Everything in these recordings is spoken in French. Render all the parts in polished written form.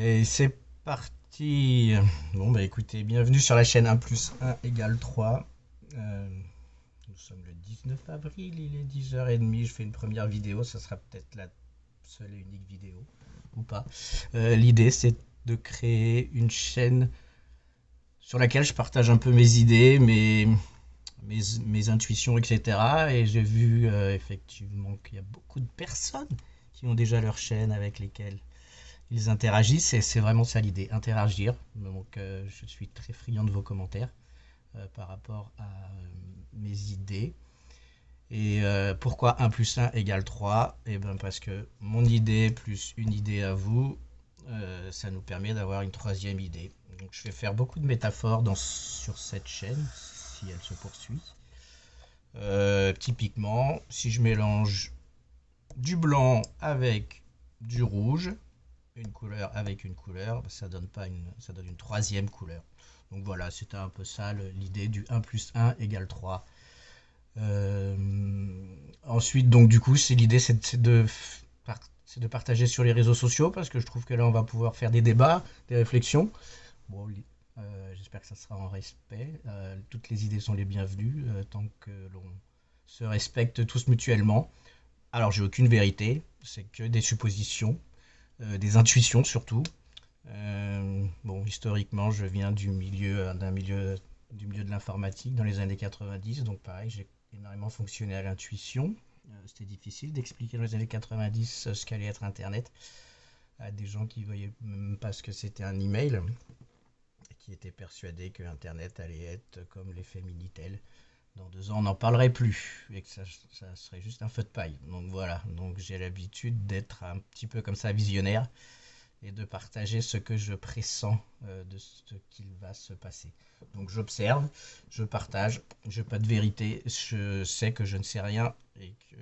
Et c'est parti. Bon, bah écoutez, bienvenue sur la chaîne 1 plus 1 égale 3. Euh, nous sommes le 19 avril, il est 10h30. Je fais une première vidéo, ça sera peut-être la seule et unique vidéo, ou pas. L'idée, c'est de créer une chaîne sur laquelle je partage un peu mes idées, mes intuitions, etc. Et j'ai vu effectivement qu'il y a beaucoup de personnes qui ont déjà leur chaîne avec lesquelles ils interagissent et c'est vraiment ça l'idée, interagir. Donc je suis très friand de vos commentaires par rapport à mes idées. Et pourquoi 1 plus 1 égale 3? Eh bien parce que mon idée plus une idée à vous, ça nous permet d'avoir une troisième idée. Donc je vais faire beaucoup de métaphores sur cette chaîne, si elle se poursuit. Typiquement, si je mélange du blanc avec du rouge, une couleur avec une couleur, ça donne pas ça donne une troisième couleur. Donc voilà, c'était un peu ça l'idée du 1 plus 1 égale 3. Euh, Ensuite, donc du coup, l'idée, c'est de partager sur les réseaux sociaux parce que je trouve que là, on va pouvoir faire des débats, des réflexions. Bon, j'espère que ça sera en respect. Toutes les idées sont les bienvenues tant que l'on se respecte tous mutuellement. Alors, j'ai aucune vérité, c'est que des suppositions, des intuitions surtout. Bon, historiquement, je viens du milieu de l'informatique dans les années 90, donc pareil, j'ai énormément fonctionné à l'intuition. C'était difficile d'expliquer dans les années 90 ce qu'allait être Internet à des gens qui ne voyaient même pas ce que c'était un email, et qui étaient persuadés que Internet allait être comme l'effet Minitel. Dans 2 ans, on n'en parlerait plus et que ça serait juste un feu de paille. Donc voilà, donc j'ai l'habitude d'être un petit peu comme ça visionnaire et de partager ce que je pressens de ce qu'il va se passer. Donc j'observe, je partage, je n'ai pas de vérité, je sais que je ne sais rien et que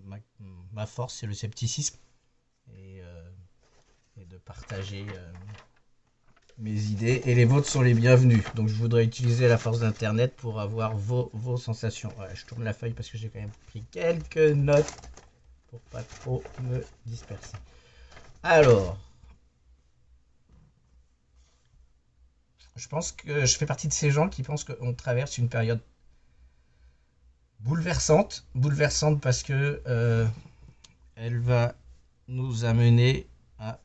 ma, ma force c'est le scepticisme et, euh, et de partager mes idées et les vôtres sont les bienvenus. Donc je voudrais utiliser la force d'internet pour avoir vos sensations. Voilà, je tourne la feuille parce que j'ai quand même pris quelques notes pour pas trop me disperser. Alors, je pense que je fais partie de ces gens qui pensent qu'on traverse une période bouleversante parce que elle va nous amener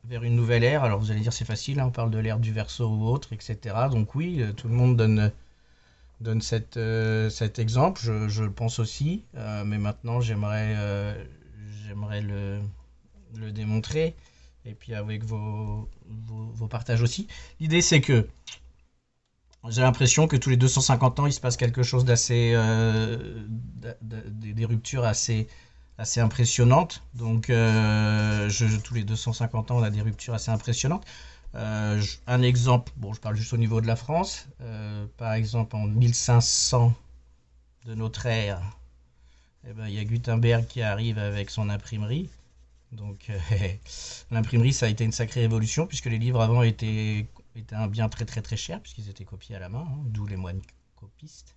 vers une nouvelle ère. Alors vous allez dire c'est facile, hein, on parle de l'ère du Verseau ou autre, etc. Donc oui, tout le monde donne cet exemple, je le pense aussi, mais maintenant j'aimerais le démontrer et puis avec vos partages aussi. L'idée c'est que j'ai l'impression que tous les 250 ans, il se passe quelque chose d'assez. Des ruptures assez impressionnantes. Donc, tous les 250 ans, on a des ruptures assez impressionnantes. Un exemple, bon, je parle juste au niveau de la France. Par exemple, en 1500 de notre ère, eh ben, il y a Gutenberg qui arrive avec son imprimerie. Donc, l'imprimerie, ça a été une sacrée révolution puisque les livres avant étaient un bien très très très cher puisqu'ils étaient copiés à la main, hein, d'où les moines copistes.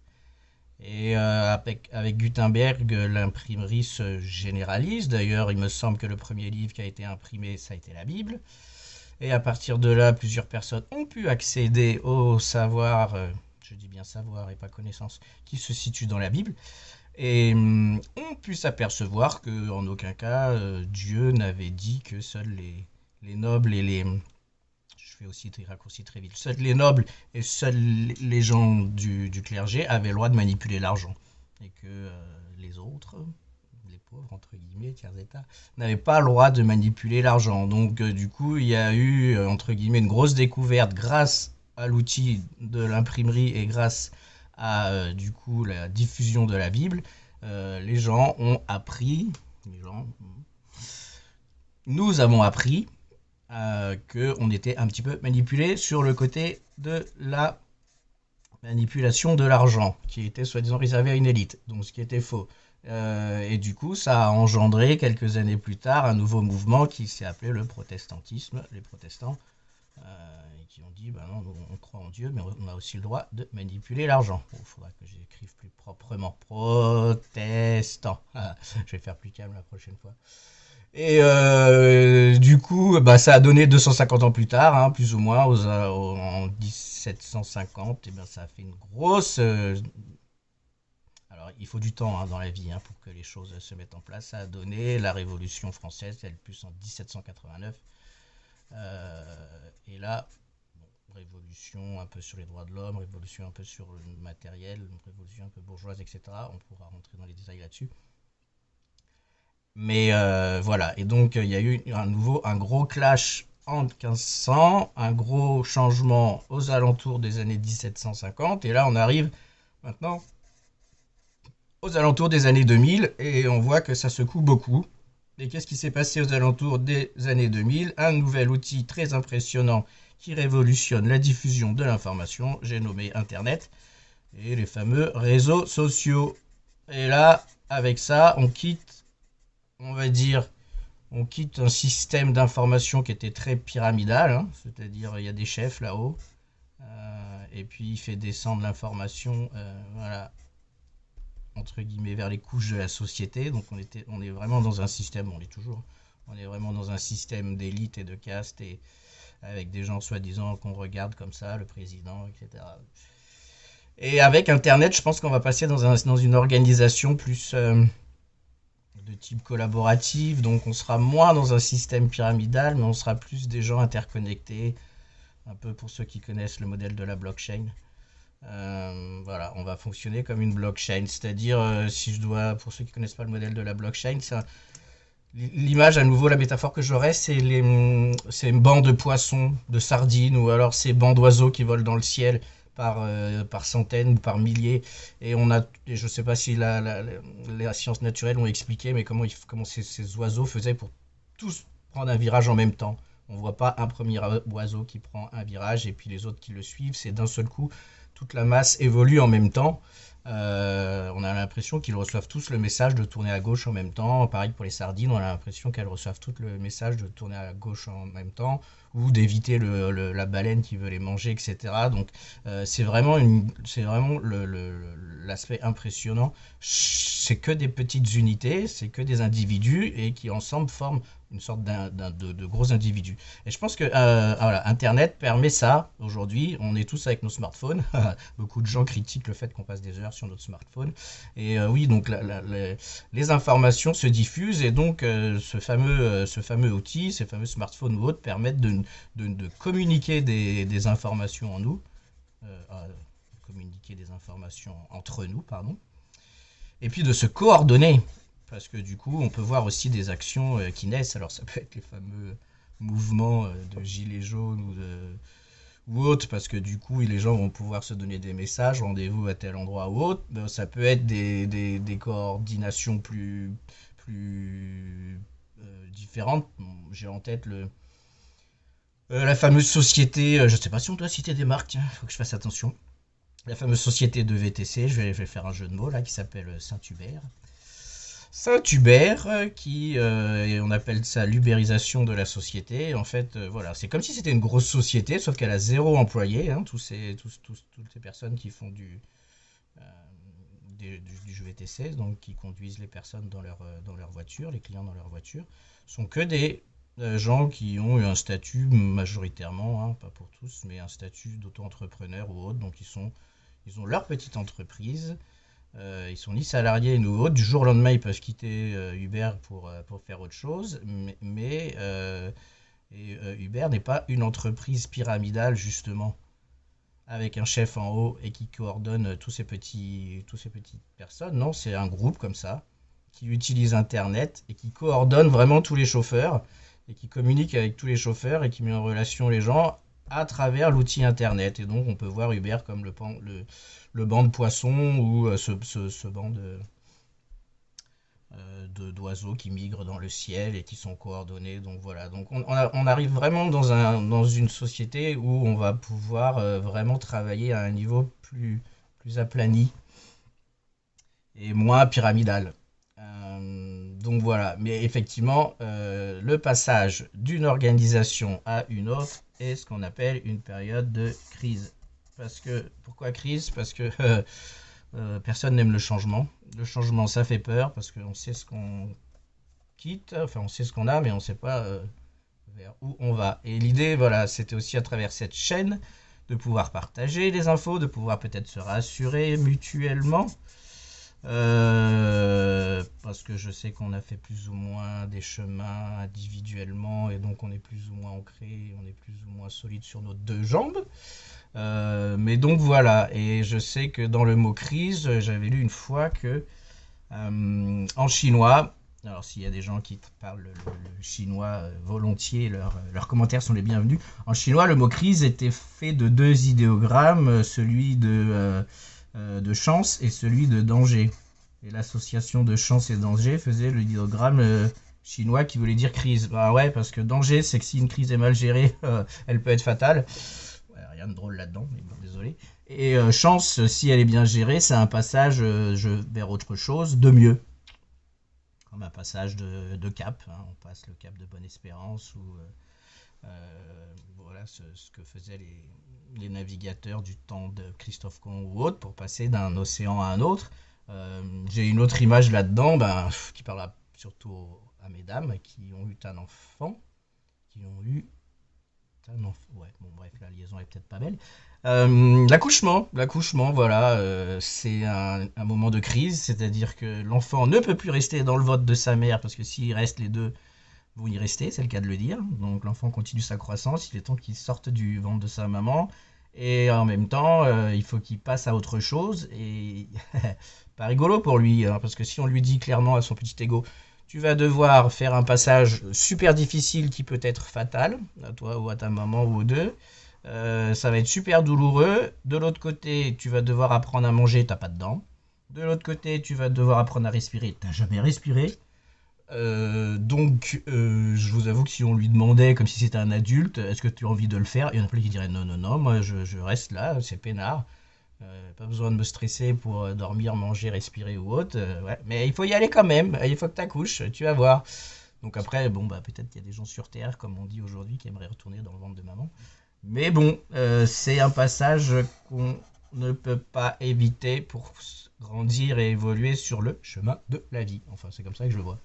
Et avec Gutenberg, l'imprimerie se généralise. D'ailleurs, il me semble que le premier livre qui a été imprimé, ça a été la Bible. Et à partir de là, plusieurs personnes ont pu accéder au savoir, je dis bien savoir et pas connaissance, qui se situe dans la Bible. Et on pu s'apercevoir qu'en aucun cas, Dieu n'avait dit que seuls les nobles et les... Je fais aussi des raccourcis très vite. Seuls les nobles et seuls les gens du clergé avaient le droit de manipuler l'argent. Et que les autres, les pauvres, entre guillemets, tiers états, n'avaient pas le droit de manipuler l'argent. Donc du coup, il y a eu, entre guillemets, une grosse découverte grâce à l'outil de l'imprimerie et grâce à du coup la diffusion de la Bible, les gens ont appris, les gens, nous avons appris qu'on était un petit peu manipulé sur le côté de la manipulation de l'argent, qui était soi-disant réservé à une élite, donc ce qui était faux. Et du coup, ça a engendré quelques années plus tard un nouveau mouvement qui s'est appelé le protestantisme, les protestants, qui ont dit, ben non, on croit en Dieu, mais on a aussi le droit de manipuler l'argent. Il faudra que j'écrive plus proprement. Protestant. Je vais faire plus calme la prochaine fois. Et du coup, bah, ça a donné 250 ans plus tard, hein, plus ou moins, en 1750, et ben, ça a fait une grosse... alors, il faut du temps, hein, dans la vie, hein, pour que les choses se mettent en place. Ça a donné la Révolution française, elle plus en 1789. Et là, révolution un peu sur les droits de l'homme, révolution un peu sur le matériel, révolution un peu bourgeoise, etc. On pourra rentrer dans les détails là-dessus. Mais voilà, et donc il y a eu un gros clash en 1500, un gros changement aux alentours des années 1750, et là on arrive maintenant aux alentours des années 2000, et on voit que ça secoue beaucoup. Et qu'est-ce qui s'est passé aux alentours des années 2000? Un nouvel outil très impressionnant qui révolutionne la diffusion de l'information, j'ai nommé Internet, et les fameux réseaux sociaux. Et là, avec ça, on va dire, on quitte un système d'information qui était très pyramidal, hein, c'est-à-dire il y a des chefs là-haut, et puis il fait descendre l'information, voilà, entre guillemets, vers les couches de la société. Donc on est vraiment dans un système, on est toujours, on est vraiment dans un système d'élite et de caste, et avec des gens soi-disant qu'on regarde comme ça, le président, etc. Et avec Internet, je pense qu'on va passer dans une organisation plus de type collaboratif, donc on sera moins dans un système pyramidal, mais on sera plus des gens interconnectés, un peu pour ceux qui connaissent le modèle de la blockchain. Voilà, on va fonctionner comme une blockchain, c'est-à-dire, si je dois, pour ceux qui connaissent pas le modèle de la blockchain, l'image à nouveau, la métaphore que j'aurais, c'est ces bancs de poissons, de sardines, ou alors ces bancs d'oiseaux qui volent dans le ciel par centaines ou par milliers. Et je ne sais pas si les sciences naturelles ont expliqué, mais comment ces oiseaux faisaient pour tous prendre un virage en même temps. On ne voit pas un premier oiseau qui prend un virage et puis les autres qui le suivent. C'est d'un seul coup, toute la masse évolue en même temps. On a l'impression qu'ils reçoivent tous le message de tourner à gauche en même temps. Pareil pour les sardines, on a l'impression qu'elles reçoivent toutes le message de tourner à gauche en même temps, ou d'éviter la baleine qui veut les manger, etc. Donc c'est vraiment l'aspect impressionnant. C'est que des petites unités, c'est que des individus, et qui ensemble forment une sorte de gros individus. Et je pense que voilà, Internet permet ça aujourd'hui. On est tous avec nos smartphones. Beaucoup de gens critiquent le fait qu'on passe des heures sur notre smartphone. Et oui, donc les informations se diffusent, et donc ce fameux outil, ces fameux smartphones ou autres, permettent de communiquer des informations en nous, communiquer des informations entre nous, pardon, et puis de se coordonner. Parce que du coup, on peut voir aussi des actions qui naissent. Alors ça peut être les fameux mouvements de gilets jaunes ou autres, parce que du coup, les gens vont pouvoir se donner des messages, rendez-vous à tel endroit ou autre. Ça peut être des coordinations plus différentes. J'ai en tête la fameuse société, je ne sais pas si on doit citer des marques, il faut que je fasse attention. La fameuse société de VTC, je vais faire un jeu de mots là, qui s'appelle Saint-Hubert. Saint-Hubert, et on appelle ça l'ubérisation de la société. En fait, voilà, c'est comme si c'était une grosse société, sauf qu'elle a zéro employé, hein, toutes ces personnes qui font euh, du VTC, donc qui conduisent les personnes dans leur voiture, les clients dans leur voiture, sont que des gens qui ont eu un statut majoritairement, hein, pas pour tous, mais un statut d'auto-entrepreneur ou autre. Donc ils ont leur petite entreprise. Ils sont ni salariés ni autres. Du jour au lendemain, ils peuvent quitter Uber pour faire autre chose. Uber n'est pas une entreprise pyramidale, justement, avec un chef en haut et qui coordonne tous ces petites personnes. Non, c'est un groupe comme ça, qui utilise Internet et qui coordonne vraiment tous les chauffeurs, et qui communique avec tous les chauffeurs, et qui met en relation les gens à travers l'outil Internet. Et donc, on peut voir Uber comme le banc de poissons, ou ce banc d'oiseaux qui migrent dans le ciel et qui sont coordonnés. Donc voilà, donc on arrive vraiment dans une société où on va pouvoir vraiment travailler à un niveau plus aplani et moins pyramidal. Donc voilà, mais effectivement, le passage d'une organisation à une autre est ce qu'on appelle une période de crise. Pourquoi crise? Parce que personne n'aime le changement. Le changement, ça fait peur, parce qu'on sait quitte. Enfin, on sait ce qu'on a, mais on ne sait pas vers où on va. Et l'idée, voilà, c'était aussi à travers cette chaîne de pouvoir partager les infos, de pouvoir peut-être se rassurer mutuellement. Parce que je sais qu'on a fait plus ou moins des chemins individuellement et donc on est plus ou moins ancré, on est plus ou moins solide sur nos deux jambes. Mais donc voilà, et je sais que dans le mot crise, j'avais lu une fois que en chinois, alors s'il y a des gens qui parlent le chinois volontiers, leurs commentaires sont les bienvenus. En chinois, le mot crise était fait de deux idéogrammes, celui de chance et celui de danger. Et l'association de chance et danger faisait le idéogramme chinois qui voulait dire crise. Bah ouais, parce que danger, c'est que si une crise est mal gérée, elle peut être fatale. Ouais, rien de drôle là-dedans, mais bon, désolé. Et chance, si elle est bien gérée, c'est un passage vers autre chose de mieux. Comme un passage de cap. Hein. On passe le cap de Bonne-Espérance ou voilà ce que faisaient les navigateurs du temps de Christophe Colomb ou autre pour passer d'un océan à un autre. J'ai une autre image là-dedans qui parle surtout à mesdames qui ont eu un enfant, qui ont eu un enfant. Ouais, bon bref, la liaison est peut-être pas belle. L'accouchement, voilà, c'est un moment de crise, c'est-à-dire que l'enfant ne peut plus rester dans le ventre de sa mère parce que s'il reste, les deux vont y rester, c'est le cas de le dire. Donc l'enfant continue sa croissance, il est temps qu'il sorte du ventre de sa maman. Et en même temps, il faut qu'il passe à autre chose. Et pas rigolo pour lui, hein, parce que si on lui dit clairement à son petit ego, tu vas devoir faire un passage super difficile qui peut être fatal, à toi ou à ta maman ou aux deux, ça va être super douloureux. De l'autre côté, tu vas devoir apprendre à manger, t'as pas de dents. De l'autre côté, tu vas devoir apprendre à respirer, t'as jamais respiré. Je vous avoue que si on lui demandait, comme si c'était un adulte, est-ce que tu as envie de le faire, il y en a plein qui diraient non, non, non, moi je reste là, c'est peinard. Pas besoin de me stresser pour dormir, manger, respirer ou autre. Ouais. Mais il faut y aller quand même, il faut que tu accouches, tu vas voir. Donc après, bon, bah, peut-être qu'il y a des gens sur Terre, comme on dit aujourd'hui, qui aimeraient retourner dans le ventre de maman. Mais bon, c'est un passage qu'on ne peut pas éviter pour grandir et évoluer sur le chemin de la vie. Enfin, c'est comme ça que je le vois.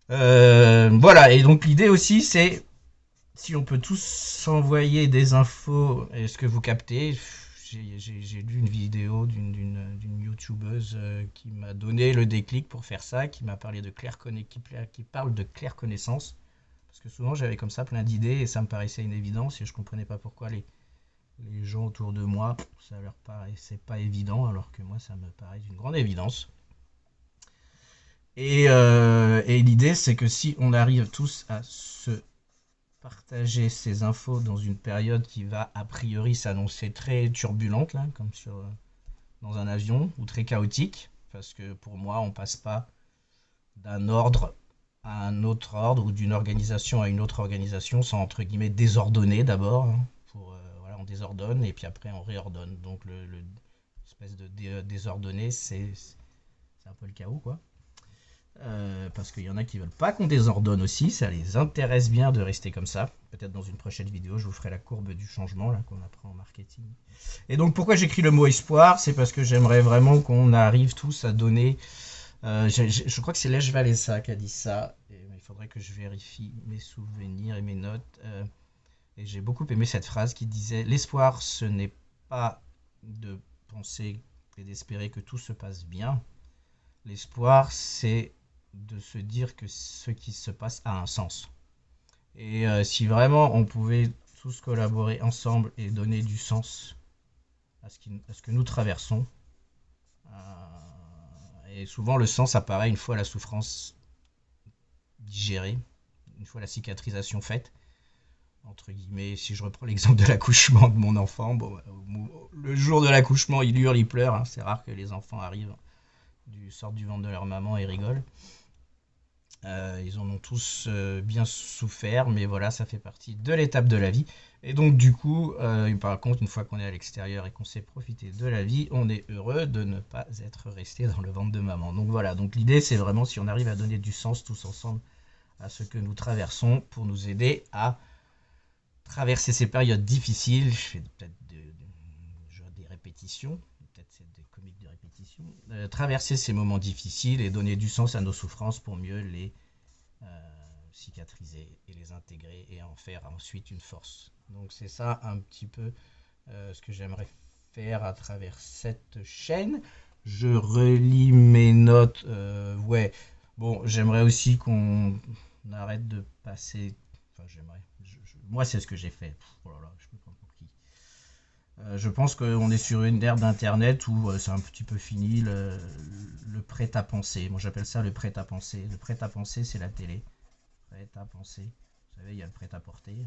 Voilà, et donc l'idée aussi, c'est si on peut tous s'envoyer des infos, est-ce que vous captez? J'ai lu une vidéo d'une youtubeuse qui m'a donné le déclic pour faire ça, qui m'a parlé de qui parle de claire connaissance. Parce que souvent j'avais comme ça plein d'idées et ça me paraissait une évidence et je comprenais pas pourquoi les gens autour de moi, ça leur paraissait pas évident alors que moi ça me paraît d'une grande évidence. Et l'idée, c'est que si on arrive tous à se partager ces infos dans une période qui va a priori s'annoncer très turbulente, là, comme dans un avion, ou très chaotique, parce que pour moi, on passe pas d'un ordre à un autre ordre ou d'une organisation à une autre organisation sans entre guillemets désordonner d'abord. Hein, voilà, on désordonne et puis après on réordonne. Donc l'espèce de désordonné, c'est un peu le chaos, quoi. Parce qu'il y en a qui veulent pas qu'on désordonne aussi, ça les intéresse bien de rester comme ça. Peut-être dans une prochaine vidéo, je vous ferai la courbe du changement là qu'on apprend en marketing. Et donc pourquoi j'écris le mot espoir, c'est parce que j'aimerais vraiment qu'on arrive tous à donner. Je crois que c'est Lech Walesa qui a dit ça. Et il faudrait que je vérifie mes souvenirs et mes notes. Et j'ai beaucoup aimé cette phrase qui disait l'espoir, ce n'est pas de penser et d'espérer que tout se passe bien. L'espoir, c'est de se dire que ce qui se passe a un sens. Et si vraiment on pouvait tous collaborer ensemble et donner du sens à ce que nous traversons, et souvent le sens apparaît une fois la souffrance digérée, une fois la cicatrisation faite, entre guillemets, si je reprends l'exemple de l'accouchement de mon enfant, bon, le jour de l'accouchement, il hurle, il pleure, hein, c'est rare que les enfants arrivent, sortent du ventre de leur maman et rigolent. Ils en ont tous bien souffert, mais voilà, ça fait partie de l'étape de la vie. Et donc du coup, par contre, une fois qu'on est à l'extérieur et qu'on sait profiter de la vie, on est heureux de ne pas être resté dans le ventre de maman. Donc voilà, donc l'idée c'est vraiment si on arrive à donner du sens tous ensemble à ce que nous traversons pour nous aider à traverser ces périodes difficiles. Je fais peut-être des répétitions, peut-être c'est des comiques de répétition. Traverser ces moments difficiles et donner du sens à nos souffrances pour mieux les cicatriser et les intégrer et en faire ensuite une force. Donc c'est ça un petit peu ce que j'aimerais faire à travers cette chaîne. Je relis mes notes. Ouais, bon, j'aimerais aussi qu'on arrête de passer. Enfin, j'aimerais. Moi, c'est ce que j'ai fait. Oh là là, je peux pas pour qui. Je pense qu'on est sur une ère d'internet où c'est un petit peu fini le prêt-à-penser. Moi, j'appelle ça le prêt-à-penser. Le prêt-à-penser, c'est la télé. Prêt-à-penser. Vous savez, il y a le prêt-à-porter.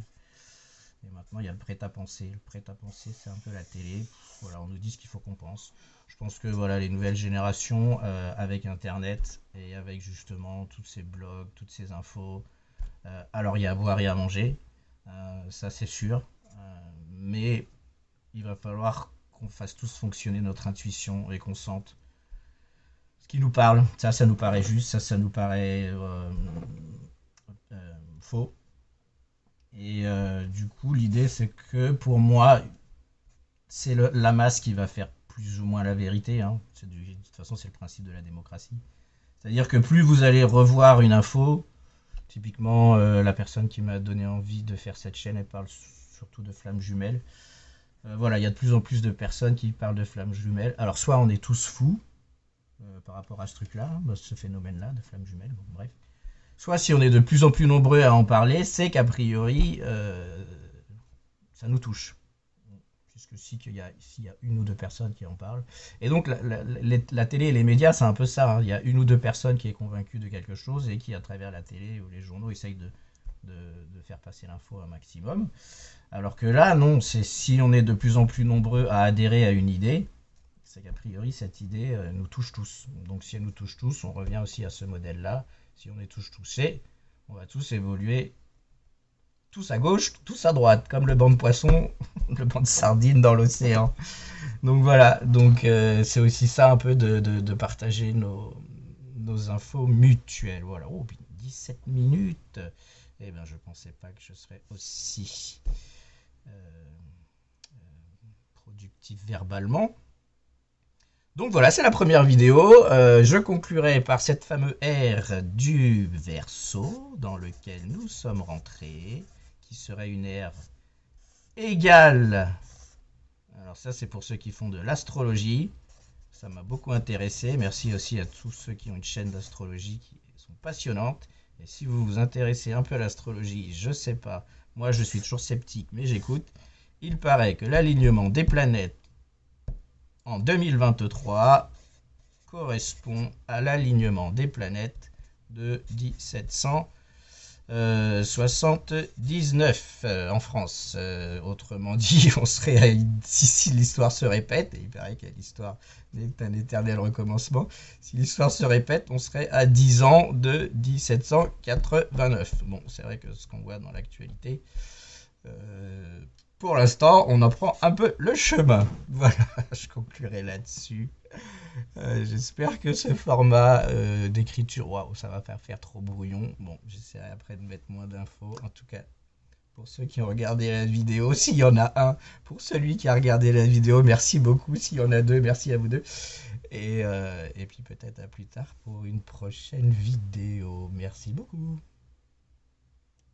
Et maintenant, il y a le prêt-à-penser. Le prêt-à-penser, c'est un peu la télé. Voilà, on nous dit ce qu'il faut qu'on pense. Je pense que voilà, les nouvelles générations, avec Internet et avec justement tous ces blogs, toutes ces infos, alors il y a à boire et à manger, ça c'est sûr. Mais il va falloir qu'on fasse tous fonctionner notre intuition et qu'on sente ce qui nous parle. Ça nous paraît juste, ça nous paraît faux. Et du coup, l'idée, c'est que pour moi, c'est la masse qui va faire plus ou moins la vérité. Hein. De toute façon, c'est le principe de la démocratie. C'est-à-dire que plus vous allez revoir une info, typiquement, la personne qui m'a donné envie de faire cette chaîne, elle parle surtout de flammes jumelles. Voilà, il y a de plus en plus de personnes qui parlent de flammes jumelles. Alors, soit on est tous fous par rapport à ce truc-là, ce phénomène-là de flammes jumelles, bon, bref. Soit si on est de plus en plus nombreux à en parler, c'est qu'a priori, ça nous touche. Puisque s'il y a une ou deux personnes qui en parlent. Et donc la télé et les médias, c'est un peu ça. Hein. Il y a une ou deux personnes qui est convaincue de quelque chose et qui, à travers la télé ou les journaux, essayent de faire passer l'info un maximum. Alors que là, non, c'est si on est de plus en plus nombreux à adhérer à une idée, c'est qu'a priori, cette idée nous touche tous. Donc si elle nous touche tous, on revient aussi à ce modèle-là. Si on est tous touchés, on va tous évoluer tous à gauche, tous à droite, comme le banc de poissons, le banc de sardines dans l'océan. Donc voilà, donc c'est aussi ça un peu de partager nos infos mutuelles. Voilà, oh, 17 minutes. Eh bien, je pensais pas que je serais aussi productif verbalement. Donc voilà, c'est la première vidéo. Je conclurai par cette fameuse ère du Verseau dans lequel nous sommes rentrés, qui serait une ère égale. Alors ça, c'est pour ceux qui font de l'astrologie. Ça m'a beaucoup intéressé. Merci aussi à tous ceux qui ont une chaîne d'astrologie qui sont passionnantes. Et si vous vous intéressez un peu à l'astrologie, je sais pas. Moi, je suis toujours sceptique, mais j'écoute. Il paraît que l'alignement des planètes en 2023 correspond à l'alignement des planètes de 1779 en France. Autrement dit, on serait si l'histoire se répète, et il paraît que l'histoire est un éternel recommencement, si l'histoire se répète, on serait à 10 ans de 1789. Bon, c'est vrai que ce qu'on voit dans l'actualité, pour l'instant, on en prend un peu le chemin. Voilà, je conclurai là-dessus. J'espère que ce format d'écriture, waouh, ça va pas faire trop brouillon. Bon, j'essaierai après de mettre moins d'infos. En tout cas, pour ceux qui ont regardé la vidéo, s'il y en a un, pour celui qui a regardé la vidéo, merci beaucoup. S'il y en a deux, merci à vous deux. Et puis peut-être à plus tard pour une prochaine vidéo. Merci beaucoup.